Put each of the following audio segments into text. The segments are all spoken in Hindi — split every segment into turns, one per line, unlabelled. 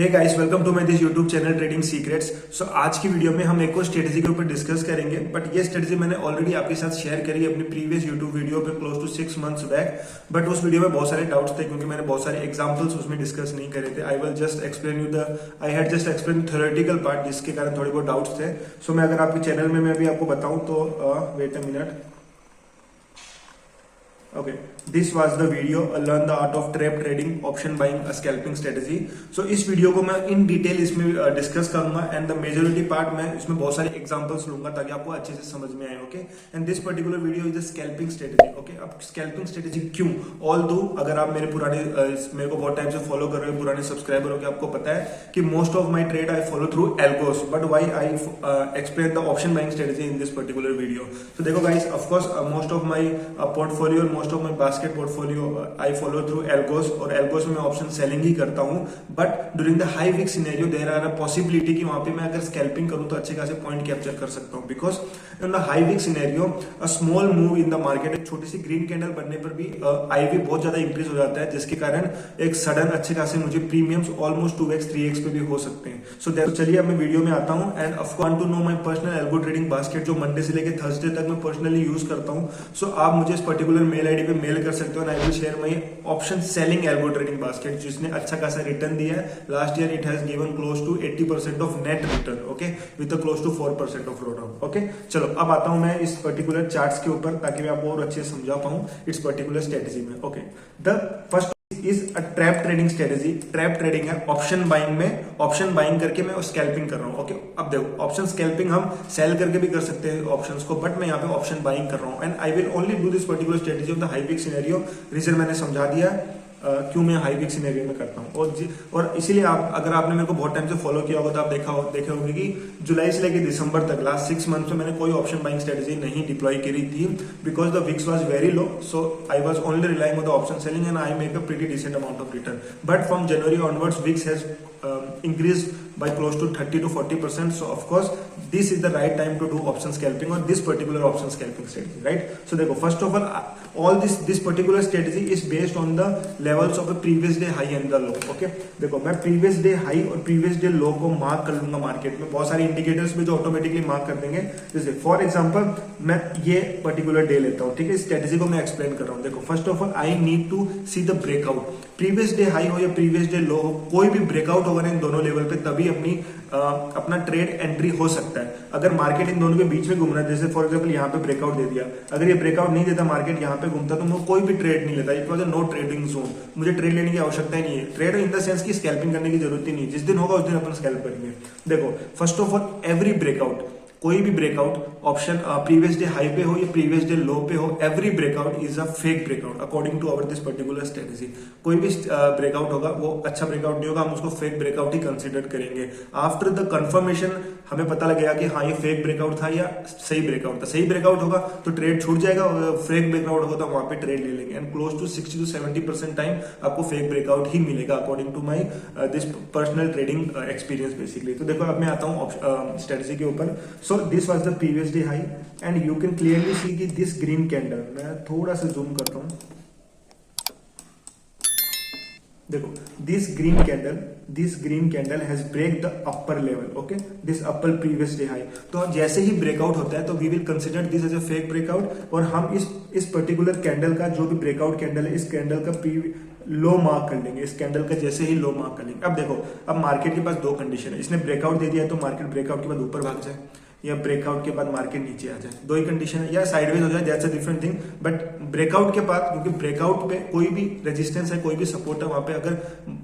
Hey guys, welcome to my this YouTube channel trading secrets. So आज की वीडियो में हम एक और स्ट्रेटेजी के ऊपर डिस्कस करेंगे, बट ये स्ट्रेटेजी मैंने ऑलरेडी आपके साथ शेयर करी अपनी प्रीवियस यूट्यूब वीडियो पे close to 6 months back. But उस वीडियो में बहुत सारे डाउट्स थे क्योंकि मैंने बहुत सारे एग्जांपल्स उसमें डिस्कस नहीं करे थे। I had just explain theoretical part, जिसके कारण थोड़े बहुत डाउट्स थे। सो मैं अगर आपके चैनल में मैं अभी आपको बताऊं तो wait a minute. Okay, this was the video learn the art of trap trading, option buying, a scalping strategy. So इस वीडियो को मैं इन डिटेल इसमें डिस्कस करूंगा एंड द मेजोरिटी पार्ट मैं इसमें बहुत सारे एग्जांपल्स लूंगा ताकि आपको अच्छे से समझ में आए। Okay, and this particular video is a scalping strategy. Okay, अब स्कैल्पिंग स्ट्रेटेजी क्यों? ऑल दो अगर आप मेरे को बहुत टाइम से फॉलो कर रहे हो, पुराने सब्सक्राइबर हो के, आपको पता है कि most of my trade I follow through algos, but why I explain the option buying strategy in this particular video. तो देखो guys, of course most of my portfolio, most of my basket portfolio I follow through algos, और एल्गोस में मैं ऑप्शन सेलिंग ही करता हूं। But during the high week scenario there are a possibility कि वहां पे मैं अगर स्कैल्पिंग करूं तो अच्छे खासे पॉइंट कैप्चर कर सकता हूं, because in the high week scenario a small move in the market, एक छोटी सी ग्रीन कैंडल बनने पर भी आईवी बहुत ज्यादा इंक्रीज हो जाता है, जिसके कारण एक सडन अच्छे खासे मुझे प्रीमियम्स ऑलमोस्ट 2x 3x पे भी हो सकते हैं। सो चलिए अब मैं वीडियो में आता हूं and of course to know my personal algo trading basket, जो मंडे से लेकर थर्सडे तक मैं पर्सनली यूज करता हूं। सो आप मुझे इस पर्टिकुलर मेल आईडी पे मेल कर सकते हो। I will share my option selling algo trading basket, जिसने अच्छा खासा रिटर्न दिया है। Last year it has given close to 80% of net return, okay, with close to 4% of drawdown. Okay, चलो अब आता हूं मैं इस पर्टिकुलर चार्ट्स के ऊपर ताकि मैं आपको और अच्छे से समझा पाऊं इस पर्टिकुलर स्ट्रेटेजी में। Okay, the first is a trap trading strategy. Trap trading है ऑप्शन बाइंग में, ऑप्शन बाइंग करके मैं स्कैल्पिंग कर रहा हूं। ओके, अब देखो, ऑप्शन स्कैल्पिंग हम सेल करके भी कर सकते हैं ऑप्शंस को, बट मैं यहाँ पे ऑप्शन बाइंग कर रहा हूं and I will only do this particular strategy of the high week scenario. Reason मैंने समझा दिया क्यों मैं हाई वीक सिनेरियो में करता हूँ। और इसीलिए आप अगर आपने मेरे को बहुत टाइम से फॉलो किया होगा तो आप देखे होंगे कि जुलाई से लेकर दिसंबर तक लास्ट 6 मंथ में मैंने कोई ऑप्शन बाइंग स्ट्रेटेजी नहीं डिप्लॉय करी थी, because the VIX was very low. So I was only relying on the option selling and I make a pretty decent amount of return. But from January onwards VIX has increased by close to 30 to 40%. So of course this is the right time to do option scalping or this particular option scalping strategy, right? So देखो, first of all this particular strategy is based on the levels of a previous day high and the low. Okay, देखो मैं previous day high और previous day low को मार्क कर लूंगा मार्केट में। बहुत सारे इंडिकेटर्स में जो ऑटोमेटिकली मार्क कर देंगे। जैसे फॉर एग्जांपल मैं ये पर्टिकुलर डे लेता हूँ, ठीक है, स्ट्रेटेजी को मैं एक्सप्लेन कर रहा हूँ। देखो, first of all I need to see the breakout. Previous day high हो या प्रीवियस डे लो हो, कोई भी ब्रेकआउट होगा ना इन दोनों लेवल पे, तभी अपना ट्रेड एंट्री हो सकता है। अगर मार्केट इन दोनों के बीच में घूम रहा है, जैसे फॉर एग्जांपल यहाँ पे ब्रेकआउट दे दिया, अगर ये ब्रेकआउट नहीं देता, मार्केट यहाँ पे घूमता, तो मैं कोई भी ट्रेड नहीं लेता। It was a no trading zone, मुझे ट्रेड लेने की आवश्यकता ही नहीं है। ट्रेड इन द सेंस की स्कैल्पिंग करने की जरूरत ही नहीं, जिस दिन होगा उस दिन अपन स्कैल्प करेंगे। देखो, first of all every breakout, कोई भी breakout option previous day high पे हो या प्रीवियस डे लो पे हो, every breakout is a fake breakout according to our this particular strategy. कोई भी ब्रेकआउट होगा वो अच्छा ब्रेकआउट नहीं होगा, हम उसको फेक ब्रेकआउट ही कंसीडर करेंगे। आफ्टर द कंफर्मेशन हमें पता लगेगा कि हाँ ये फेक ब्रेकआउट था या सही ब्रेकआउट था। सही ब्रेकआउट होगा तो ट्रेड छूट जाएगा, और फेक ब्रेकआउट होगा तो वहां पे ट्रेड ले लेंगे। And close to 60 to 70% time आपको फेक ब्रेकआउट ही मिलेगा according to my this personal trading experience basically. तो देखो, अब मैं आता हूँ स्ट्रेटेजी के ऊपर। So this was the previous day high and you can clearly see कि दिस ग्रीन कैंडल, मैं थोड़ा सा जूम करता हूं। देखो, this green candle has break the upper level, okay, this upper previous day high. तो जैसे ही ब्रेकआउट होता है तो we will consider this as a fake breakout, और हम इस पर्टिकुलर कैंडल का जो भी ब्रेकआउट कैंडल है, इस कैंडल का लो मार्क कर लेंगे। इस कैंडल का जैसे ही लो मार्क कर लेंगे। अब देखो, अब मार्केट के पास दो कंडीशन है। इसने ब्रेकआउट दे दिया तो मार्केट ब्रेकआउट के बाद ऊपर भाग जाए, या ब्रेकआउट के बाद मार्केट नीचे आ जाए, दो ही कंडीशन है, या साइडवेज हो जाए, that's a different thing. But breakout के बाद, क्योंकि ब्रेकआउट पे कोई भी रेजिस्टेंस है, कोई भी सपोर्ट है, वहां पे अगर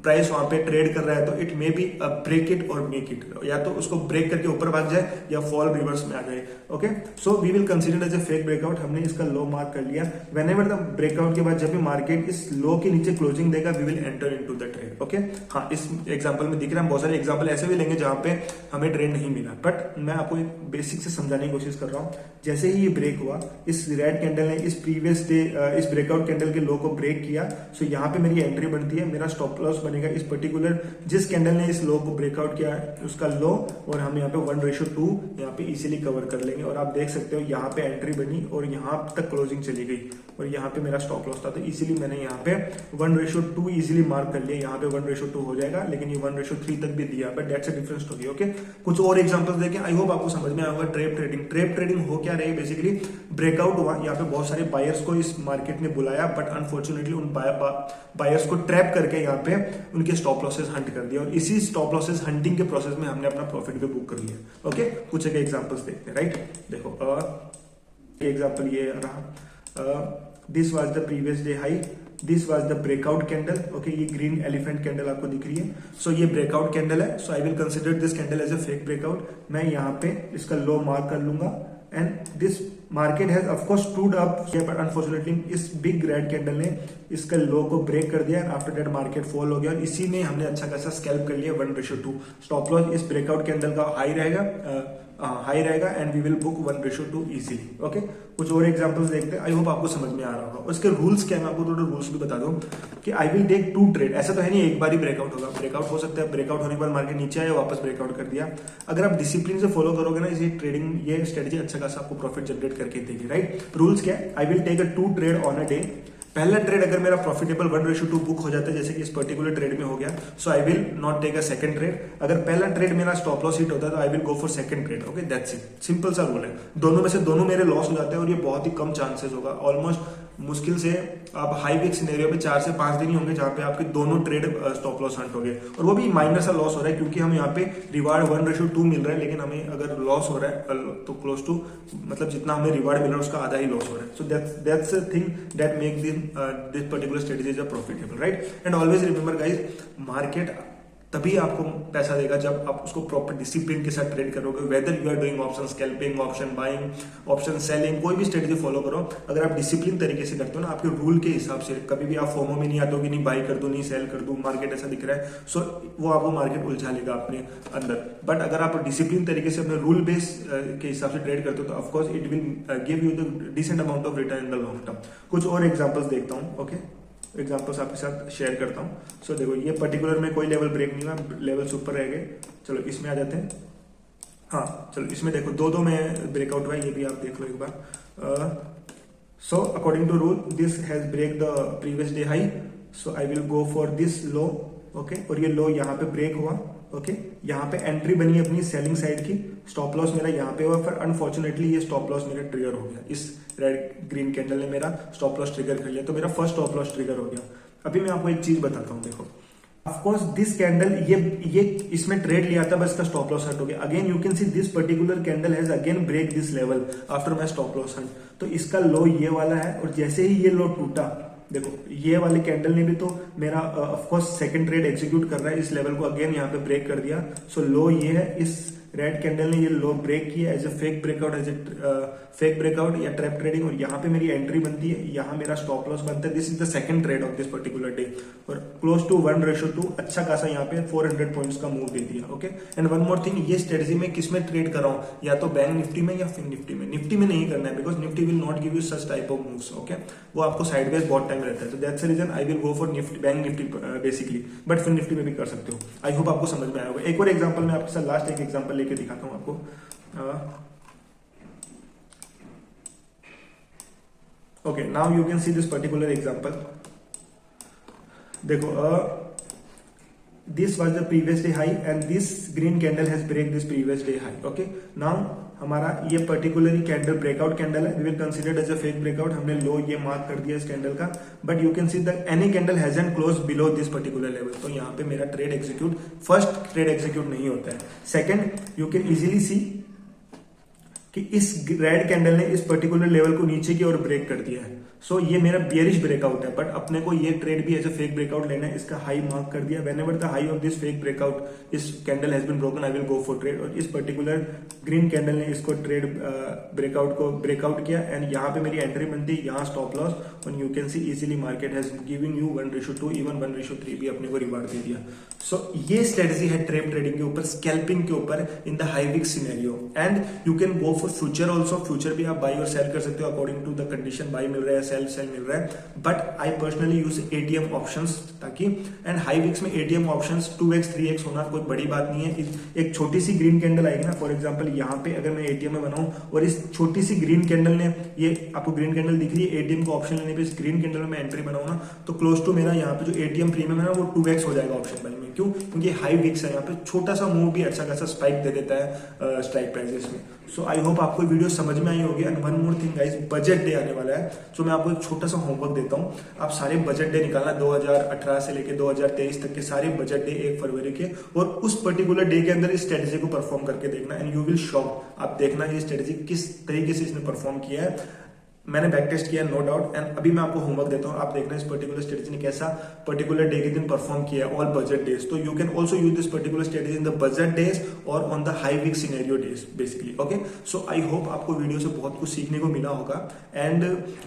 प्राइस वहां पे ट्रेड कर रहा है तो it may be break it और मेक इट, या तो उसको ब्रेक करके ऊपर भाग जाए या फॉल रिवर्स में आ जाए। Okay, so we will consider as a fake breakout. हमने इसका लो मार्क कर लिया। व्हेनेवर द ब्रेकआउट के बाद जब भी मार्केट इस लो के नीचे क्लोजिंग देगा, we will enter into the trade. Okay, हाँ, इस एग्जांपल में दिख रहा है, बहुत सारे एग्जांपल ऐसे भी लेंगे जहां पे हमें ट्रेड नहीं मिला, बट मैं आपको एक बेसिक से समझाने की कोशिश कर रहा हूँ। जैसे ही ये ब्रेक हुआ, इस रेड कैंडल ने इस प्रीवियस डे इस ब्रेकआउट कैंडल के लो को ब्रेक किया, सो यहाँ पे मेरी एंट्री बनती है, मेरा स्टॉप लॉस बनेगा इस पर्टिकुलर जिस कैंडल ने इस लो को ब्रेकआउट किया उसका लो, और हम यहाँ पे 1:2 यहाँ पे इजीली कवर कर लेंगे। और आप देख सकते हो यहाँ पे एंट्री बनी और यहाँ तक क्लोजिंग चली गई और यहाँ पे मेरा स्टॉप लॉस था, तो इजीली मैंने यहाँ पे 1:2 इजीली मार्क कर लिया। यहाँ पे 1:2 हो जाएगा, लेकिन ये 1:3 तक भी दिया, but that's a different story. Okay, कुछ और एग्जांपल्स देखें, आई होप आपको समझ में आएगा। ट्रेप ट्रेडिंग हो क्या रही, बेसिकली ब्रेकआउट हुआ, यहाँ पे बहुत सारे बायर्स को इस मार्केट ने बुलाया, बट अनफॉर्चुनेटली उन बायर्स को ट्रैप करके यहाँ पे उनके स्टॉप लॉसेस हंट कर दिया, और इसी स्टॉप लॉसेस हंटिंग के प्रोसेस में हमने अपना प्रॉफिट भी बुक कर लिया। ओके, कुछ एक एग्जांपल्स देखते हैं। राइट, देखो एग्जांपल ये रहा, this was the previous day high, this was the breakout candle. Okay, ये ग्रीन एलिफेंट कैंडल आपको दिख रही है, सो ये ब्रेकआउट कैंडल है, so I will consider this candle as a fake breakout. मैं यहाँ पे इसका लो मार्क कर लूंगा, and this market has of course stood up, but unfortunately इस बिग रेड कैंडल ने इसका लो को ब्रेक कर दिया, and after that market fall हो गया, और इसी में हमने अच्छा खासा स्कैल्प कर लिया 1:2। स्टॉप लॉस इस ब्रेकआउट कैंडल का हाई रहेगा and we will book 1:2 easily. Okay, कुछ और एग्जांपल्स देखते हैं, आई होप आपको समझ में आ रहा होगा। उसके रूल्स क्या है, मैं आपको थोड़ा रूल्स भी बता दूं कि आई विल टेक 2 ट्रेड। ऐसा तो है नहीं एक बार ही ब्रेकआउट होगा, ब्रेकआउट हो सकता है, ब्रेकआउट होने के बाद मार्केट नीचे आया वापस ब्रेकआउट कर दिया। अगर आप डिसिप्लिन से फॉलो करोगे ना इसी ट्रेडिंग, ये स्ट्रेटेजी अच्छा खासा आपको प्रॉफिट जनरेट करके देगी। राइट, रूल्स क्या है, I will take a 2 trade on a day. पहला ट्रेड अगर मेरा प्रॉफिटेबल 1:2 बुक हो जाता है, जैसे कि इस पर्टिकुलर ट्रेड में हो गया, so I will not take a second trade. अगर पहला ट्रेड मेरा स्टॉप लॉस हिट होता है तो आई will go for second trade. Okay, that's it, simple सा रूल है। दोनों में से दोनों मेरे लॉस हो जाते हैं, और ये बहुत ही कम चांसेस होगा, ऑलमोस्ट मुश्किल से आप हाई वीक सिनेरियो पे 4 से 5 दिन ही होंगे जहां पे आपके दोनों ट्रेड स्टॉप लॉस हंट हो गए, और वो भी माइनर सा लॉस हो रहा है, क्योंकि हम यहाँ पे रिवार्ड 1:2 मिल रहा है, लेकिन हमें अगर लॉस हो रहा है तो क्लोज टू, मतलब जितना हमें रिवार्ड मिल रहा है उसका आधा ही लॉस हो रहा है। So that's a thing that make this particular strategy is profitable. Right, and always remember guys, market तभी आपको पैसा देगा जब आप उसको प्रॉपर डिसिप्लिन के साथ ट्रेड करोगे। Whether you are doing option scalping, option buying, option selling, कोई भी स्ट्रेटेजी फॉलो करो, अगर आप डिसिप्लिन तरीके से करते हो ना, आपके रूल के हिसाब से, कभी भी आप फोमो में नहीं आते हो कि नहीं बाई कर दो, नहीं सेल कर दो, मार्केट ऐसा दिख रहा है, सो वो आपको मार्केट उलझा लेगा अपने अंदर। बट अगर आप डिसिप्लिन तरीके से अपने रूल बेस के हिसाब से ट्रेड करते हो तो of course it will give you the decent amount of return in the long term. कुछ और एग्जाम्पल्स देखता हूँ। ओके, एग्जाम्पल्स आपके साथ शेयर करता हूँ। सो देखो, ये पर्टिकुलर में कोई लेवल ब्रेक नहीं हुआ, लेवल्स ऊपर रह गए। चलो इसमें आ जाते हैं। हाँ चलो, इसमें देखो दो में ब्रेकआउट हुआ है, ये भी आप देख लो एक बार। So according to rule this has break the previous day high, so I will go for this low. Okay, और ये लो यहाँ पे ब्रेक हुआ। ओके, यहाँ पे एंट्री बनी अपनी सेलिंग साइड की, स्टॉप लॉस मेरा यहाँ पे हुआ, फिर अनफॉर्चुनेटली ये स्टॉप लॉस मेरा ट्रिगर हो गया, इस रेड ग्रीन कैंडल ने मेरा स्टॉप लॉस ट्रिगर कर लिया, तो मेरा फर्स्ट स्टॉप लॉस ट्रिगर हो गया। अभी मैं आपको एक चीज बताता हूँ, देखो ऑफकोर्स दिस कैंडल ये इसमें ट्रेड लिया था, बस का स्टॉप लॉस हट हो गया। Again you can see this particular candle has again break this level after my stop loss hit, तो इसका लो ये वाला है, और जैसे ही ये लो टूटा, देखो ये वाले कैंडल ने भी तो मेरा ऑफकोर्स सेकंड ट्रेड एग्जीक्यूट कर रहा है, इस लेवल को अगेन यहाँ पे ब्रेक कर दिया। सो लो ये है, इस रेड कैंडल ने ये लो ब्रेक किया as a fake breakout, fake breakout या ट्रैप ट्रेडिंग, और यहाँ पे मेरी एंट्री बनती है, यहाँ मेरा स्टॉप लॉस बनता है। This is the second trade off this particular day, और क्लोज टू 1:2 अच्छा खासा यहाँ पे 400 पॉइंट्स का मूव दे दिया। Okay, and one more thing, ये स्ट्रेटेजी में किस में ट्रेड कर रहा हूँ, या तो बैंक निफ्टी में या फिर निफ्टी में। निफ्टी में नहीं करना है, because Nifty will not give you such type of moves. Okay, वो आपको साइडवेज बहुत टाइम रहता है, तो that's the reason I will go for Nifty, bank Nifty basically, but फिर निफ्टी में भी कर सकते हो। आई होप आपको समझ में आया होगा। एक और एग्जाम्पल मैं आपके साथ लास्ट एक एग्जाम्पल लेके दिखाता हूँ आपको। Okay, now you can see this particular example. देखो, this was the previous day high and this green candle has break this previous day high. Okay, now हमारा ये पर्टिकुलर कैंडल ब्रेकआउट कैंडल है, we will consider as a fake breakout. हमने लो ये मार्क कर दिया इस कैंडल का, but you can see that any candle hasn't close below this particular level, तो यहाँ पे मेरा trade execute, first trade execute नहीं होता है। Second, you can easily see कि इस रेड कैंडल ने इस पर्टिकुलर लेवल को नीचे की ओर ब्रेक कर दिया है। सो ये मेरा बियरिश ब्रेकआउट है, बट अपने को ये ट्रेड भी एज अ फेक ब्रेकआउट लेना है। इसका हाई मार्क कर दिया, whenever the high of this fake breakout इस candle has been broken I will go for trade. और इस पर्टिकुलर ग्रीन कैंडल ने इसको ट्रेड ब्रेकआउट को ब्रेकआउट किया एंड यहाँ पे मेरी एंट्री बनती है, यहाँ स्टॉप लॉस, और you can see easily market has giving you 1:2, even 1:3 भी अपने को रिवार्ड दे दिया। सो ये स्ट्रेटजी है ट्रेड ट्रेडिंग के ऊपर, स्कैल्पिंग के ऊपर in the high VIX scenario. And you can go for future also, future भी आप बाई और सेल कर सकते हो according to the condition, buy मिल रहा है, सेल मिल रहा है। But I personally use ATM options, ताकि एंड हाई विक्स में एटीएम ऑप्शंस 2x 3x होना कोई बड़ी बात नहीं है। एक छोटी सी ग्रीन कैंडल आएगी ना, फॉर एग्जांपल यहाँ पे अगर मैं एटीएम में बनाऊं और इस छोटी सी ग्रीन कैंडल ने, ये आपको ग्रीन कैंडल दिख रही है, एटीएम का ऑप्शन लेने पे इस ग्रीन कैंडल में एंट्री बनाऊं ना, तो क्लोज टू मेरा यहाँ पे जो एटीएम प्रीमियम है ना वो 2x हो जाएगा ऑप्शन बाई में। क्यों? क्योंकि हाई विक्स है, यहाँ पे छोटा सा मूव भी अच्छा खासा स्पाइक दे देता है स्ट्राइक प्राइसेस में। सो आई होप आपको वीडियो समझ में आई होगी। And one more thing guys, budget day आने वाला है, सो मैं आपको एक छोटा सा होमवर्क देता हूँ। आप सारे बजट डे निकालना, 2018 से लेके 2023 तक के सारे बजट डे 1 फरवरी के, और उस पर्टिकुलर डे के अंदर इस स्ट्रेटेजी को परफॉर्म करके देखना एंड यू विल शॉक। आप देखना ये स्ट्रेटेजी किस तरीके से इसने परफॉर्म किया है। मैंने बैक टेस्ट किया नो डाउट, एंड अभी मैं आपको होमवर्क देता हूँ, आप देखना इस पर्टिकुलर स्ट्रेटेजी ने कैसा पर्टिकुलर डे के दिन परफॉर्म किया ऑल बजट डेज। तो you can also use this particular strategy in the budget days और on the high week scenario days basically. Okay, so I hope आपको वीडियो से बहुत कुछ सीखने को मिला होगा। And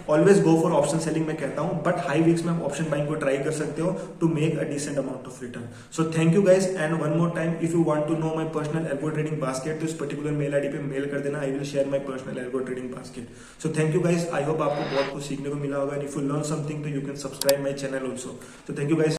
always go for option selling मैं कहता हूँ, बट हाई वीक्स में आप ऑप्शन बाइंग को ट्राई कर सकते हो to make a decent amount of return. So thank you guys, and one more time, if you want to know my personal algo trading basket, तो इस पर्टिकुलर मेल आईडी पे मेल कर देना, I will share my personal algo trading basket. So thank you guys, I hope आपको बहुत कुछ सीखने को मिला होगा। And if you learn something तो you can subscribe my channel also. तो थैंक यू गाइस।